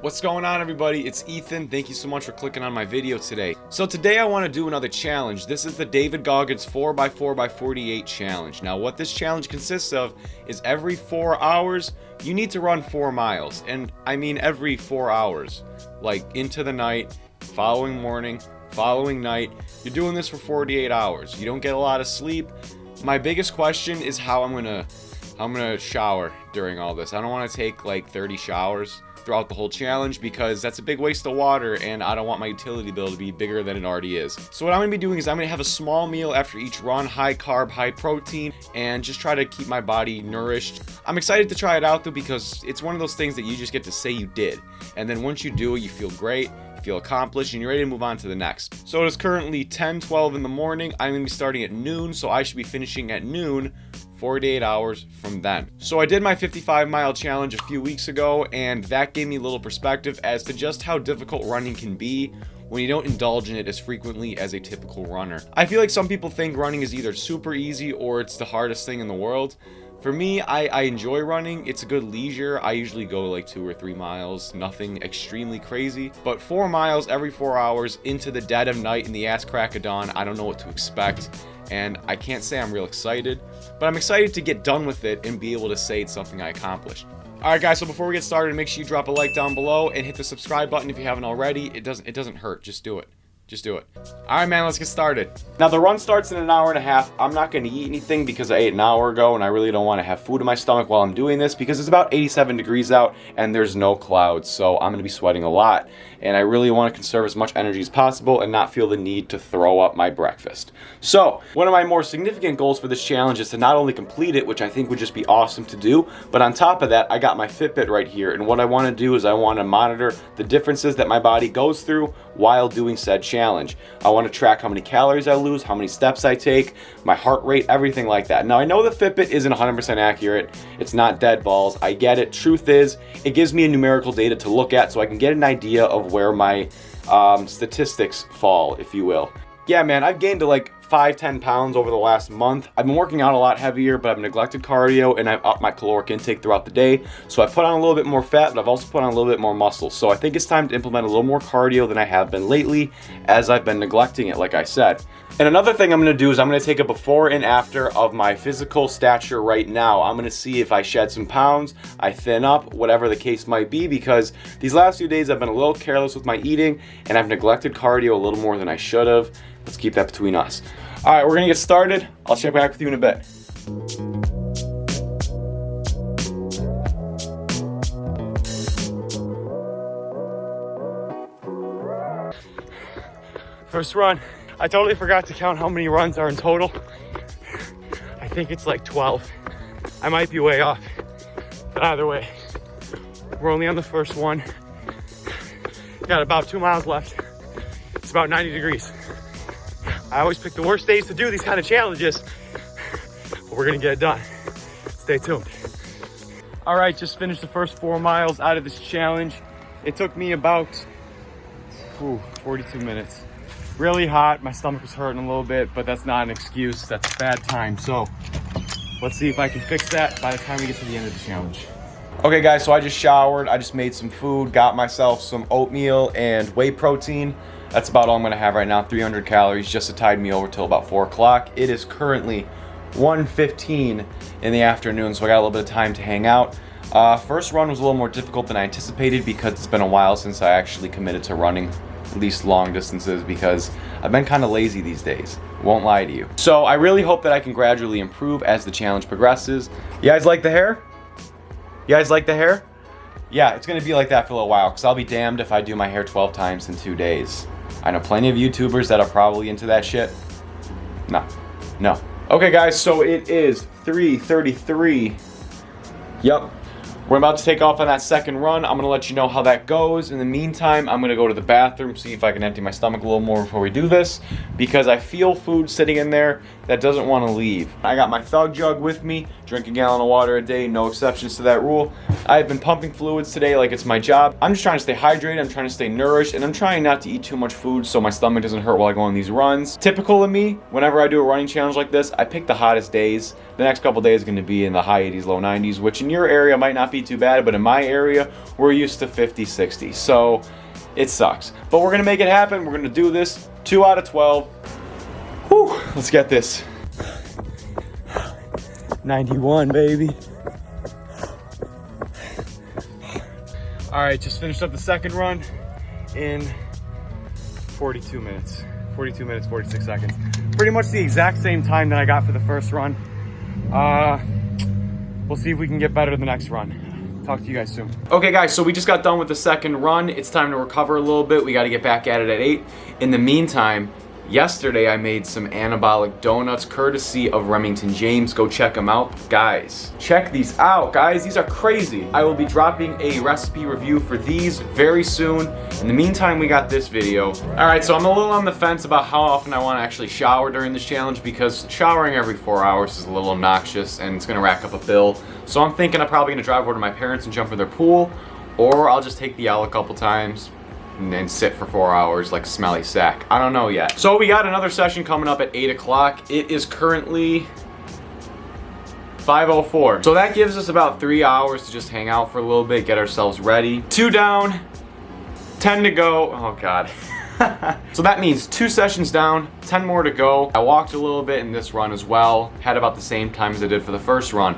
What's going on, everybody? It's Ethan. Thank you so much for clicking on my video today. So today I want to do another challenge. This is the David Goggins 4x4x48 challenge. Now what this challenge consists of is every 4 hours you need to run 4 miles. And I mean every 4 hours. Like into the night, following morning, following night. You're doing this for 48 hours. You don't get a lot of sleep. My biggest question is how I'm gonna shower during all this. I don't want to take like 30 showers throughout the whole challenge because that's a big waste of water and I don't want my utility bill to be bigger than it already is. So what I'm going to be doing is I'm going to have a small meal after each run, high carb, high protein, and just try to keep my body nourished. I'm excited to try it out though because it's one of those things that you just get to say you did. And then once you do it, you feel great, you feel accomplished, and you're ready to move on to the next. So it is currently 10:12 in the morning. I'm going to be starting at noon, so I should be finishing at noon 48 hours from then. So I did my 55-mile challenge a few weeks ago, and that gave me a little perspective as to just how difficult running can be when you don't indulge in it as frequently as a typical runner. I feel like some people think running is either super easy or it's the hardest thing in the world. For me, I enjoy running. It's a good leisure. I usually go like 2 or 3 miles, nothing extremely crazy. But 4 miles every 4 hours into the dead of night in the ass crack of dawn, I don't know what to expect. And I can't say I'm real excited, but I'm excited to get done with it and be able to say it's something I accomplished. Alright guys, so before we get started, make sure you drop a like down below and hit the subscribe button if you haven't already. It doesn't hurt, just do it. Just do it. Alright man, let's get started. Now the run starts in an hour and a half. I'm not going to eat anything because I ate an hour ago and I really don't want to have food in my stomach while I'm doing this because it's about 87 degrees out and there's no clouds, so I'm going to be sweating a lot. And I really want to conserve as much energy as possible and not feel the need to throw up my breakfast. So, one of my more significant goals for this challenge is to not only complete it, which I think would just be awesome to do, but on top of that, I got my Fitbit right here. And what I want to do is I want to monitor the differences that my body goes through while doing said challenge. I want to track how many calories I lose, how many steps I take, my heart rate, everything like that. Now, I know the Fitbit isn't 100% accurate. It's not dead balls. I get it. Truth is, it gives me a numerical data to look at so I can get an idea of where my statistics fall, if you will. Yeah, man, I've gained to like 5-10 pounds over the last month. I've been working out a lot heavier, but I've neglected cardio and I've upped my caloric intake throughout the day. So I've put on a little bit more fat, but I've also put on a little bit more muscle. So I think it's time to implement a little more cardio than I have been lately, as I've been neglecting it, like I said. And another thing I'm going to do is I'm going to take a before and after of my physical stature right now. I'm going to see if I shed some pounds, I thin up, whatever the case might be, because these last few days I've been a little careless with my eating and I've neglected cardio a little more than I should have. Let's keep that between us. All right, we're going to get started. I'll check back with you in a bit. First run. I totally forgot to count how many runs are in total. I think it's like 12. I might be way off. But either way, we're only on the first one. Got about 2 miles left. It's about 90 degrees. I always pick the worst days to do these kind of challenges, but we're gonna get it done. Stay tuned. All right, just finished the first 4 miles out of this challenge. It took me about 42 minutes. Really hot, my stomach was hurting a little bit, but that's not an excuse, that's a bad time. So let's see if I can fix that by the time we get to the end of the challenge. Okay guys, so I just showered, I just made some food, got myself some oatmeal and whey protein. That's about all I'm gonna have right now, 300 calories, just to tide me over till about 4 o'clock. It is currently 1:15 in the afternoon, so I got a little bit of time to hang out. First run was a little more difficult than I anticipated because it's been a while since I actually committed to running, at least long distances, because I've been kind of lazy these days. Won't lie to you. So I really hope that I can gradually improve as the challenge progresses. You guys like the hair? You guys like the hair? Yeah, it's gonna be like that for a little while because I'll be damned if I do my hair 12 times in 2 days. I know plenty of YouTubers that are probably into that shit. No. Okay guys, so it is 3:33. Yep. We're about to take off on that second run. I'm gonna let you know how that goes. In the meantime, I'm gonna go to the bathroom, see if I can empty my stomach a little more before we do this, because I feel food sitting in there that doesn't want to leave. I got my Thug Jug with me, drink a gallon of water a day, no exceptions to that rule. I've been pumping fluids today like it's my job. I'm just trying to stay hydrated, I'm trying to stay nourished, and I'm trying not to eat too much food so my stomach doesn't hurt while I go on these runs. Typical of me, whenever I do a running challenge like this, I pick the hottest days. The next couple days are going to be in the high 80s, low 90s, which in your area might not be too bad, but in my area, we're used to 50, 60. So it sucks. But we're going to make it happen. We're going to do this 2 out of 12. Whew, let's get this. 91, baby. All right, just finished up the second run in 42 minutes. 42 minutes, 46 seconds. Pretty much the exact same time that I got for the first run. We'll see if we can get better the next run. Talk to you guys soon. Okay guys, so we just got done with the second run. It's time to recover a little bit. We got to get back at it at 8. In the meantime, yesterday I made some anabolic donuts courtesy of Remington James. Go check them out. Guys, check these out, guys. These are crazy. I will be dropping a recipe review for these very soon. In the meantime, we got this video. All right, so I'm a little on the fence about how often I want to actually shower during this challenge because showering every 4 hours is a little obnoxious and it's gonna rack up a bill. So I'm thinking I'm probably gonna drive over to my parents and jump in their pool, or I'll just take the L a couple times and then sit for 4 hours like a smelly sack. I don't know yet. So we got another session coming up at 8 o'clock. It is currently 5:04. So that gives us about 3 hours to just hang out for a little bit, get ourselves ready. 2 down, 10 to go. Oh God. So that means 2 sessions down, 10 more to go. I walked a little bit in this run as well. Had about the same time as I did for the first run.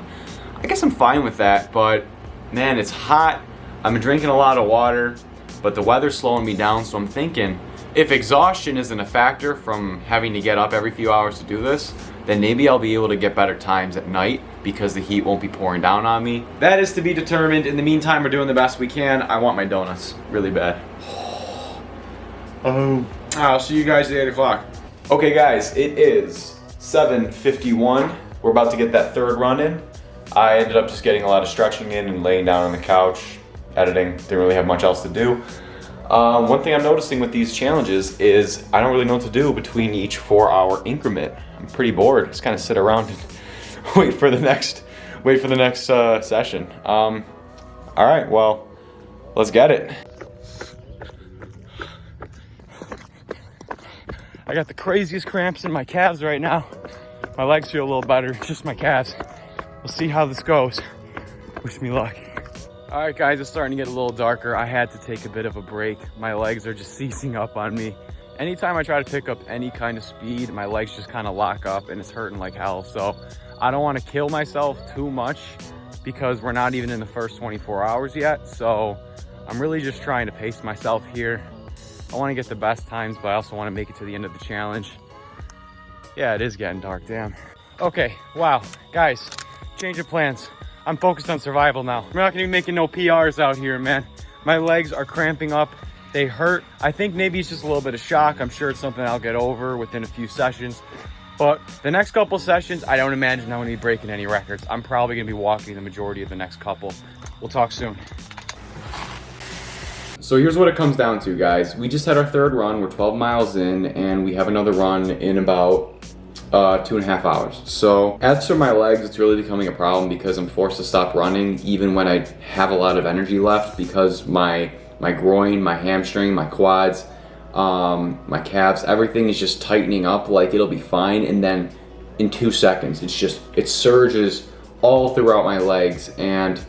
I guess I'm fine with that, but man, it's hot. I'm drinking a lot of water, but the weather's slowing me down, so I'm thinking if exhaustion isn't a factor from having to get up every few hours to do this, then maybe I'll be able to get better times at night because the heat won't be pouring down on me. That is to be determined. In the meantime, we're doing the best we can. I want my donuts really bad. Oh. I'll see you guys at 8 o'clock. Okay guys, it is 7:51. We're about to get that third run in. I ended up just getting a lot of stretching in and laying down on the couch, editing. Didn't really have much else to do. One thing I'm noticing with these challenges is I don't really know what to do between each 4-hour increment. I'm pretty bored. Just kind of sit around and wait for the next session. All right, well, let's get it. I got the craziest cramps in my calves right now. My legs feel a little better, just my calves. We'll see how this goes. Wish me luck. All right, guys, it's starting to get a little darker. I had to take a bit of a break. My legs are just seizing up on me. Anytime I try to pick up any kind of speed, my legs just kind of lock up and it's hurting like hell. So I don't want to kill myself too much because we're not even in the first 24 hours yet. So I'm really just trying to pace myself here. I want to get the best times, but I also want to make it to the end of the challenge. Yeah, it is getting dark, damn. Okay, wow, guys, change of plans. I'm focused on survival now. We're not gonna be making no PRs out here, man. My legs are cramping up. They hurt. I think maybe it's just a little bit of shock. I'm sure it's something I'll get over within a few sessions. But the next couple sessions, I don't imagine I'm gonna be breaking any records. I'm probably gonna be walking the majority of the next couple. We'll talk soon. So here's what it comes down to, guys. We just had our third run. We're 12 miles in, and we have another run in about 2.5 hours. So as for my legs, it's really becoming a problem because I'm forced to stop running even when I have a lot of energy left because my groin, my hamstring, my quads, my calves, everything is just tightening up like it'll be fine, and then in 2 seconds it surges all throughout my legs and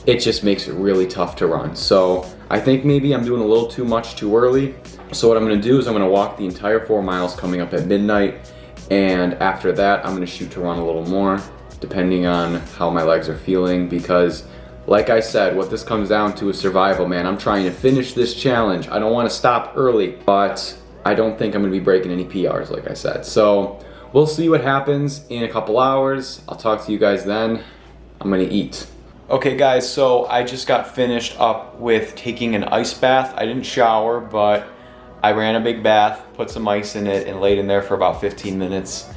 it just makes it really tough to run. So I think maybe I'm doing a little too much too early. So what I'm gonna do is I'm gonna walk the entire 4 miles coming up at midnight, and after that I'm gonna shoot to run a little more depending on how my legs are feeling, because like I said, what this comes down to is survival, man. I'm trying to finish this challenge. I don't want to stop early, but I don't think I'm gonna be breaking any PRs like I said. So we'll see what happens in a couple hours. I'll talk to you guys then. I'm gonna eat. Okay guys, so I just got finished up with taking an ice bath. I didn't shower, but I ran a big bath, put some ice in it, and laid in there for about 15 minutes.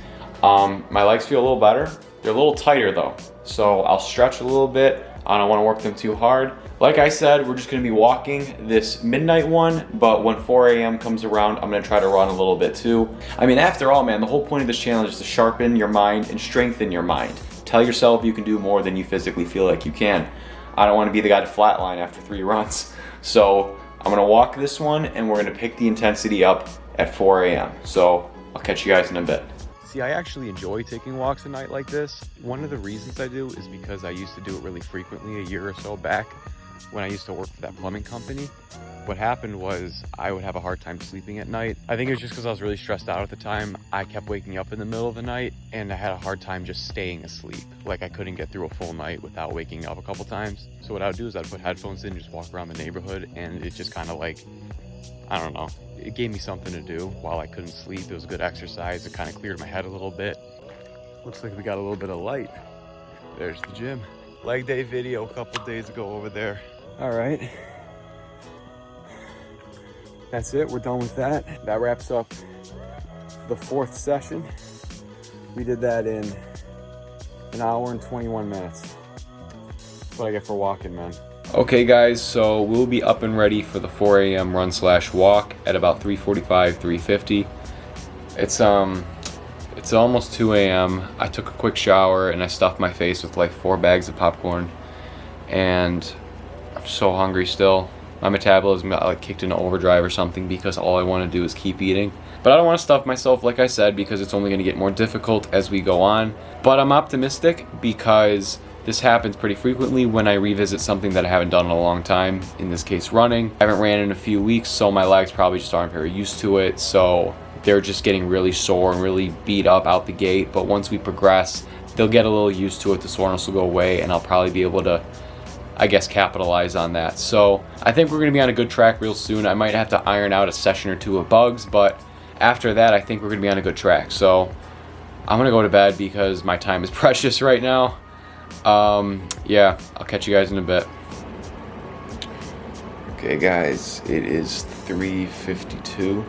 My legs feel a little better. They're a little tighter though, so I'll stretch a little bit. I don't want to work them too hard. Like I said, we're just going to be walking this midnight one, but when 4 a.m. comes around, I'm going to try to run a little bit too. I mean, after all, man, the whole point of this challenge is to sharpen your mind and strengthen your mind. Tell yourself you can do more than you physically feel like you can. I don't want to be the guy to flatline after 3 runs. So I'm going to walk this one, and we're going to pick the intensity up at 4 a.m. So I'll catch you guys in a bit. See, I actually enjoy taking walks at night like this. One of the reasons I do is because I used to do it really frequently a year or so back when I used to work for that plumbing company. What happened was I would have a hard time sleeping at night. I think it was just because I was really stressed out at the time. I kept waking up in the middle of the night and I had a hard time just staying asleep. Like I couldn't get through a full night without waking up a couple times. So what I would do is I'd put headphones in, just walk around the neighborhood, and it just kind of like, I don't know, it gave me something to do while I couldn't sleep. It was good exercise. It kind of cleared my head a little bit. Looks like we got a little bit of light. There's the gym. Leg day video a couple days ago over there. All right. That's it. We're done with that. That wraps up the 4th session. We did that in an hour and 21 minutes. That's what I get for walking, man. Okay guys, so we'll be up and ready for the 4 a.m. run/walk at about 3:45, 3:50. It's almost 2 a.m. I took a quick shower and I stuffed my face with like 4 bags of popcorn, and I'm so hungry still. My metabolism got like kicked into overdrive or something because all I want to do is keep eating. But I don't want to stuff myself, like I said, because it's only going to get more difficult as we go on. But I'm optimistic because this happens pretty frequently when I revisit something that I haven't done in a long time, in this case running. I haven't ran in a few weeks, so my legs probably just aren't very used to it, so they're just getting really sore and really beat up out the gate. But once we progress, they'll get a little used to it, the soreness will go away, and I'll probably be able to, I guess, capitalize on that. So I think we're going to be on a good track real soon. I might have to iron out a session or two of bugs, but after that I think we're going to be on a good track. So I'm going to go to bed because my time is precious right now. Yeah, I'll catch you guys in a bit. Okay guys, it is 3:52.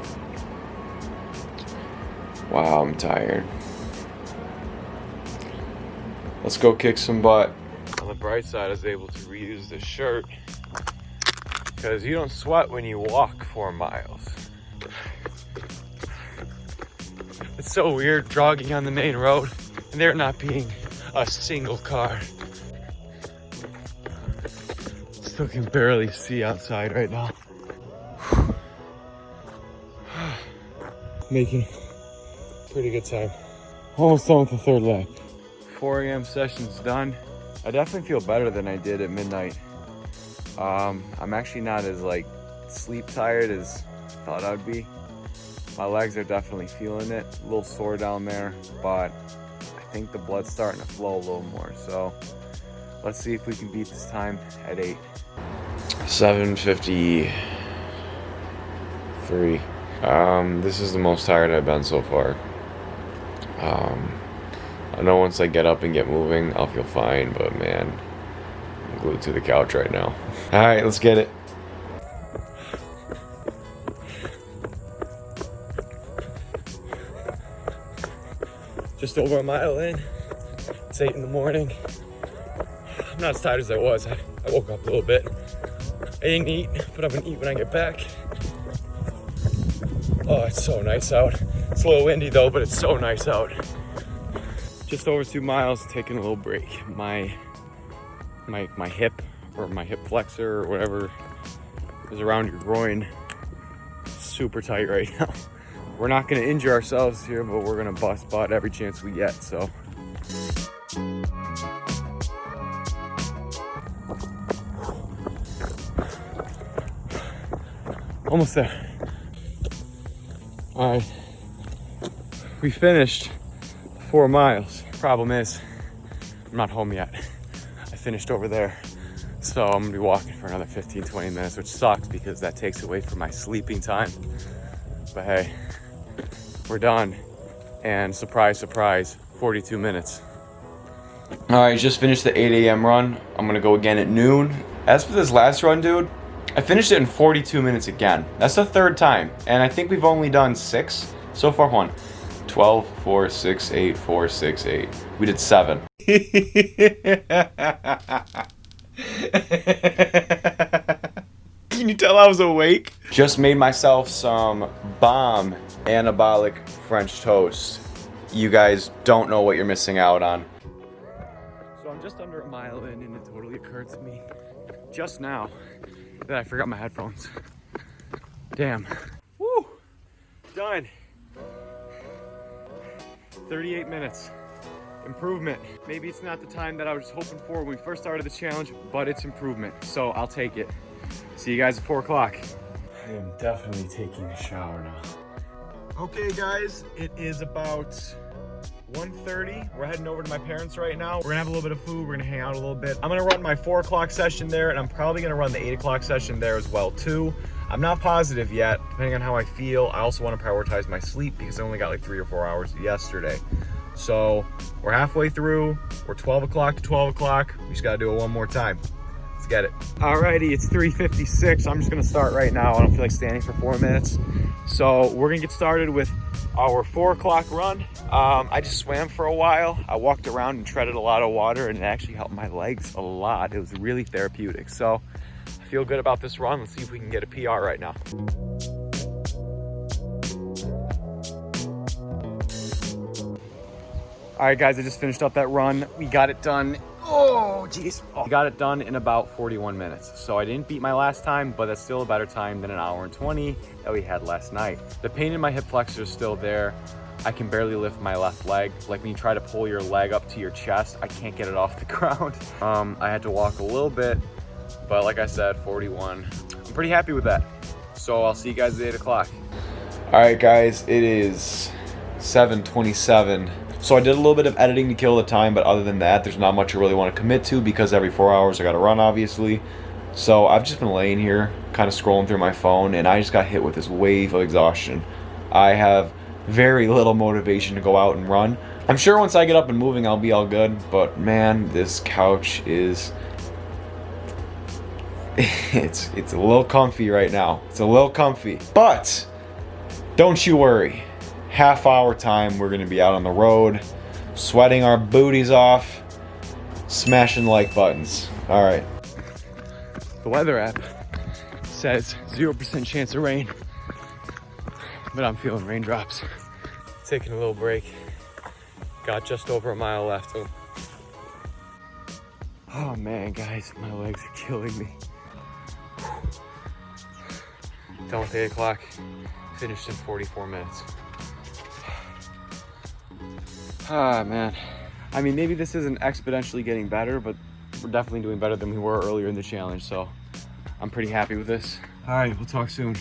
Wow, I'm tired. Let's go kick some butt. On the bright side, I was able to reuse this shirt because you don't sweat when you walk 4 miles. It's so weird jogging on the main road and there not being a single car. Still can barely see outside right now. Making pretty good time. Almost done with the 3rd lap. 4 a.m. session's done. I definitely feel better than I did at midnight. I'm actually not as like sleep tired as I thought I'd be. My legs are definitely feeling it. A little sore down there, but I think the blood's starting to flow a little more. So let's see if we can beat this time at 8. 7:53. This is the most tired I've been so far. I know once I get up and get moving, I'll feel fine, but man, I'm glued to the couch right now. All right, let's get it. Just over a mile in. It's 8 in the morning. I'm not as tired as I was. I woke up a little bit. I didn't eat, but I'm gonna eat when I get back. Oh, it's so nice out. It's a little windy though, but it's so nice out. Just over 2 miles, taking a little break. My hip, or my hip flexor, or whatever is around your groin, super tight right now. We're not gonna injure ourselves here, but we're gonna bust butt every chance we get, so. Almost there. All right, we finished 4 miles. Problem is, I'm not home yet. I finished over there. So I'm gonna be walking for another 15, 20 minutes, which sucks because that takes away from my sleeping time. But hey, we're done. And surprise, surprise, 42 minutes. All right, just finished the 8 a.m. run. I'm gonna go again at noon. As for this last run, dude, I finished it in 42 minutes again. That's the 3rd time. And I think we've only done 6 so far. 1, 12, 4, 6, 8, 4, 6, 8. We did 7. Can you tell I was awake? Just made myself some bomb anabolic French toast. You guys don't know what you're missing out on. So I'm just under a mile in, and it totally occurred to me just now that I forgot my headphones. Damn. Woo! Done. 38 minutes. Improvement. Maybe it's not the time that I was hoping for when we first started the challenge, but it's improvement, so I'll take it. See you guys at 4 o'clock. I am definitely taking a shower now. Okay guys, it is about 1:30. We're heading over to my parents right now. We're gonna have a little bit of food, we're gonna hang out a little bit. I'm gonna run my 4 o'clock session there, and I'm probably gonna run the 8 o'clock session there as well too. I'm not positive yet, depending on how I feel. I also wanna prioritize my sleep because I only got like 3 or 4 hours yesterday. So we're halfway through. We're 12 o'clock to 12 o'clock. We just gotta do it one more time. Let's get it. Alrighty, it's 3:56. I'm just gonna start right now. I don't feel like standing for 4 minutes. So we're gonna get started with our 4 o'clock run. I just swam for a while. I walked around and treaded a lot of water, and it actually helped my legs a lot. It was really therapeutic. So I feel good about this run. Let's see if we can get a PR right now. All right, guys, I just finished up that run. We got it done. Oh, geez. Oh. Got it done in about 41 minutes. So I didn't beat my last time, but that's still a better time than an hour and 20 that we had last night. The pain in my hip flexor is still there. I can barely lift my left leg. Like when you try to pull your leg up to your chest, I can't get it off the ground. I had to walk a little bit, but like I said, 41. I'm pretty happy with that. So I'll see you guys at 8 o'clock. All right, guys, it is 7:27. So I did a little bit of editing to kill the time, but other than that, there's not much I really want to commit to because every 4 hours I got to run, obviously. So I've just been laying here, kind of scrolling through my phone, and I just got hit with this wave of exhaustion. I have very little motivation to go out and run. I'm sure once I get up and moving, I'll be all good, but man, this couch is... it's a little comfy right now. It's a little comfy, but don't you worry. Half hour time, we're gonna be out on the road, sweating our booties off, smashing like buttons. All right. The weather app says 0% chance of rain, but I'm feeling raindrops. Taking a little break. Got just over a mile left. Oh man, guys, my legs are killing me. Done with 8 o'clock, finished in 44 minutes. Ah, man. I mean, maybe this isn't exponentially getting better, but we're definitely doing better than we were earlier in the challenge, so I'm pretty happy with this. All right, we'll talk soon.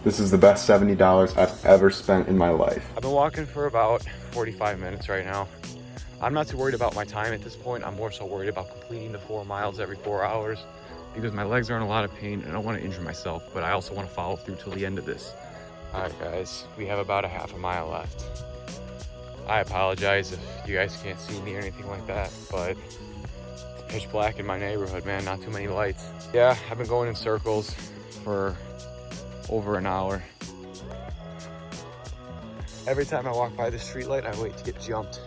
This is the best $70 I've ever spent in my life. I've been walking for about 45 minutes right now. I'm not too worried about my time at this point. I'm more so worried about completing the 4 miles every 4 hours because my legs are in a lot of pain and I don't want to injure myself, but I also want to follow through till the end of this. All right, guys, we have about a half a mile left. I apologize if you guys can't see me or anything like that, but it's pitch black in my neighborhood, man, not too many lights. Yeah, I've been going in circles for over an hour. Every time I walk by the streetlight, I wait to get jumped.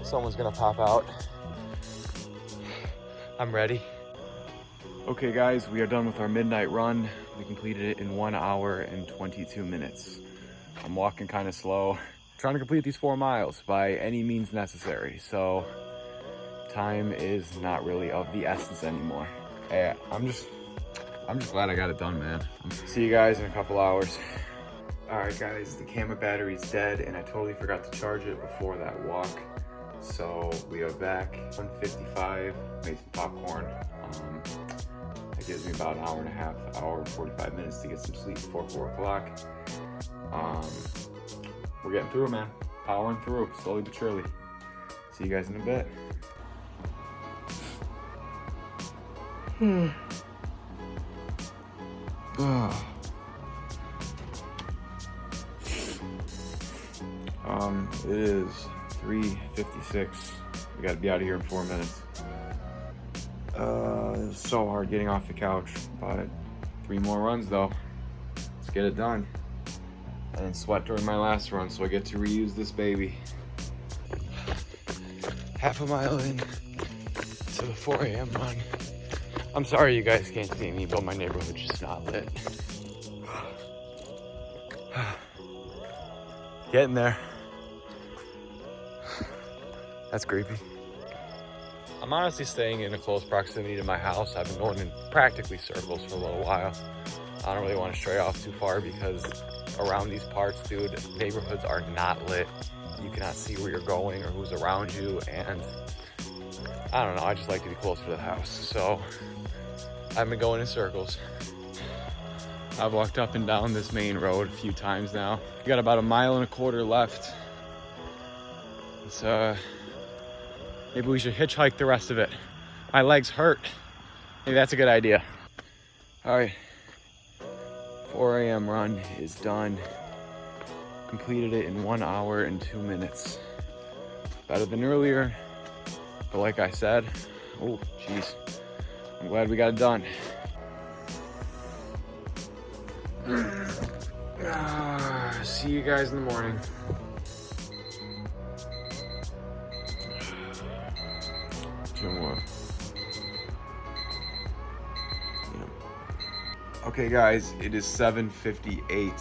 Someone's gonna pop out. I'm ready. Okay guys, we are done with our midnight run. We completed it in 1 hour and 22 minutes. I'm walking kind of slow, trying to complete these 4 miles by any means necessary. So time is not really of the essence anymore. Yeah, I'm just glad I got it done, man. See you guys in a couple hours. All right guys, the camera battery's dead and I totally forgot to charge it before that walk. So we are back, 1:55, made some popcorn. It gives me about an hour and a half, hour and 45 minutes to get some sleep before 4 o'clock. We're getting through, man. Powering through, slowly but surely. See you guys in a bit. It is 3:56. We gotta be out of here in 4 minutes. It's so hard getting off the couch, but 3 more runs though. Let's get it done. And then sweat during my last run so I get to reuse this baby. half a mile in to the 4 a.m. run. I'm sorry you guys can't see me, but my neighborhood's just not lit. Getting there. That's creepy. I'm honestly staying in a close proximity to my house. I've been going in practically circles for a little while. I don't really want to stray off too far because around these parts, dude, neighborhoods are not lit. You cannot see where you're going or who's around you, and I don't know, I just like to be closer to the house. So I've been going in circles. I've walked up and down this main road a few times now. We got about 1.25 miles left. It's maybe we should hitchhike the rest of it. My legs hurt. Maybe that's a good idea. All right, 4 a.m. run is done. Completed it in 1 hour and 2 minutes. Better than earlier, but like I said, oh geez, I'm glad we got it done. See you guys in the morning. Okay guys, it is 7:58.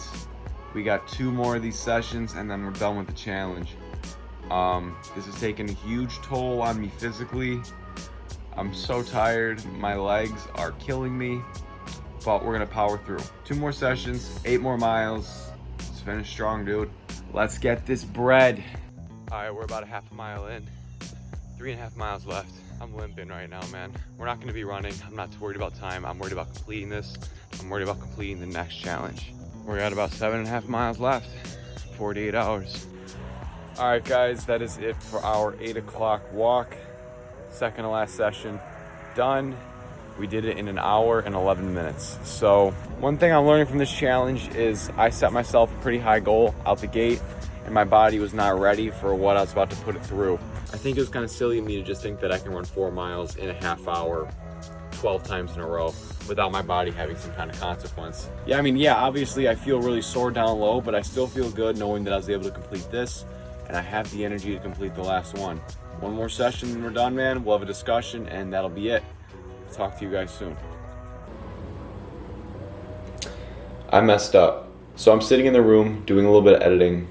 We got 2 more of these sessions and then we're done with the challenge. This has taken a huge toll on me physically. I'm so tired, my legs are killing me, but we're gonna power through. 2 more sessions, 8 more miles. Let's finish strong, dude. Let's get this bread. All right, we're about 1/2 mile in, 3.5 miles left. I'm limping right now, man. We're not gonna be running. I'm not too worried about time. I'm worried about completing this. I'm worried about completing the next challenge. We're at about 7.5 miles left, 48 hours. All right, guys, that is it for our 8 o'clock walk. Second to last session, done. We did it in 1 hour and 11 minutes. So one thing I'm learning from this challenge is I set myself a pretty high goal out the gate, and my body was not ready for what I was about to put it through. I think it was kind of silly of me to just think that I can run 4 miles in 1/2 hour, 12 times in a row, without my body having some kind of consequence. Yeah, I mean, yeah, obviously I feel really sore down low, but I still feel good knowing that I was able to complete this, and I have the energy to complete the last one. 1 more session and we're done, man. We'll have a discussion and that'll be it. Talk to you guys soon. I messed up. So I'm sitting in the room doing a little bit of editing,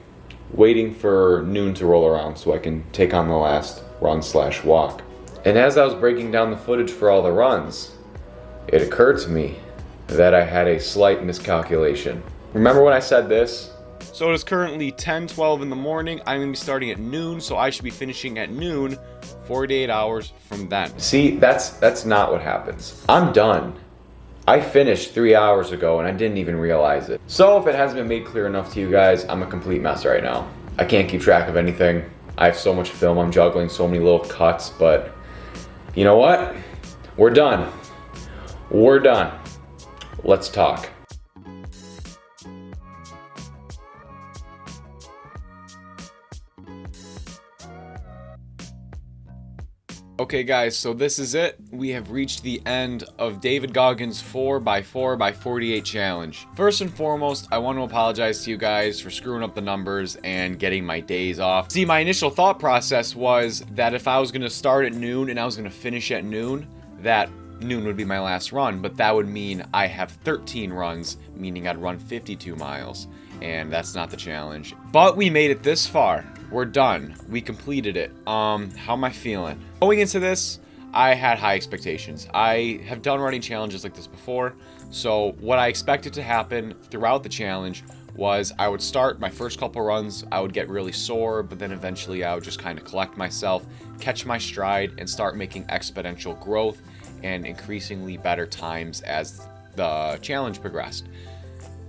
waiting for noon to roll around so I can take on the last run/walk. And as I was breaking down the footage for all the runs, it occurred to me that I had a slight miscalculation. Remember when I said this? So it is currently 10:12 in the morning. I'm gonna be starting at noon, so I should be finishing at noon, 48 hours from then. See, that's not what happens. I'm done. I finished 3 hours ago and I didn't even realize it. So if it hasn't been made clear enough to you guys, I'm a complete mess right now. I can't keep track of anything. I have so much film, I'm juggling so many little cuts, but you know what? We're done. We're done. Let's talk. Okay guys, so this is it. We have reached the end of David Goggins' 4x4x48 challenge. First and foremost, I want to apologize to you guys for screwing up the numbers and getting my days off. See, my initial thought process was that if I was going to start at noon and I was going to finish at noon, that noon would be my last run, but that would mean I have 13 runs, meaning I'd run 52 miles, and that's not the challenge. But we made it this far. We're done. We completed it. How am I feeling? Going into this, I had high expectations. I have done running challenges like this before, so what I expected to happen throughout the challenge was I would start my first couple runs, I would get really sore, but then eventually I would just kind of collect myself, catch my stride, and start making exponential growth and increasingly better times as the challenge progressed.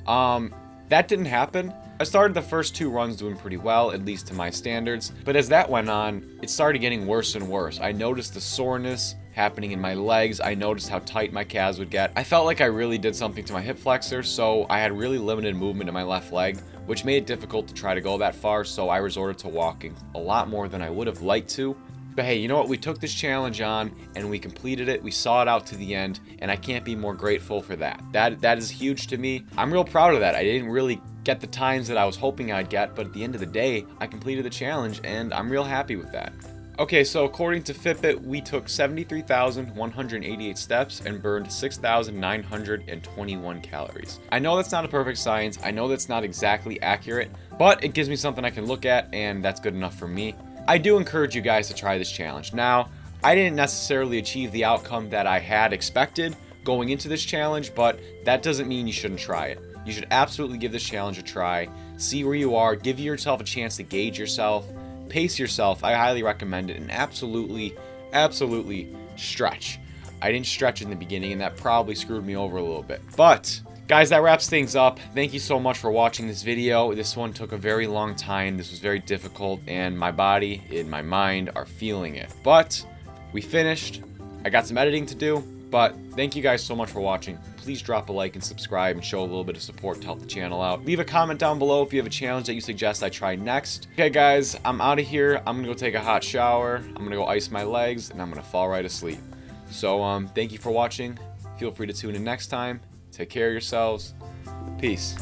That didn't happen. I started the first 2 runs doing pretty well, at least to my standards, but as that went on, it started getting worse and worse. I noticed the soreness happening in my legs. I noticed how tight my calves would get. I felt like I really did something to my hip flexor, so I had really limited movement in my left leg, which made it difficult to try to go that far, so I resorted to walking a lot more than I would have liked to. But hey, you know what? We took this challenge on and we completed it. We saw it out to the end, and I can't be more grateful for that. That is huge to me. I'm real proud of that. I didn't really get the times that I was hoping I'd get, but at the end of the day, I completed the challenge and I'm real happy with that. Okay, so according to Fitbit, we took 73,188 steps and burned 6,921 calories. I know that's not a perfect science, I know that's not exactly accurate, but it gives me something I can look at, and that's good enough for me. I do encourage you guys to try this challenge. Now, I didn't necessarily achieve the outcome that I had expected going into this challenge, but that doesn't mean you shouldn't try it. You should absolutely give this challenge a try, see where you are, give yourself a chance to gauge yourself, pace yourself. I highly recommend it, and absolutely stretch. I didn't stretch in the beginning, and that probably screwed me over a little bit. But guys, that wraps things up. Thank you so much for watching this video. This one took a very long time. This was very difficult, and my body and my mind are feeling it. But we finished. I got some editing to do, but thank you guys so much for watching. Please drop a like and subscribe and show a little bit of support to help the channel out. Leave a comment down below if you have a challenge that you suggest I try next. Okay guys, I'm out of here. I'm gonna go take a hot shower. I'm gonna go ice my legs, and I'm gonna fall right asleep. So thank you for watching. Feel free to tune in next time. Take care of yourselves. Peace.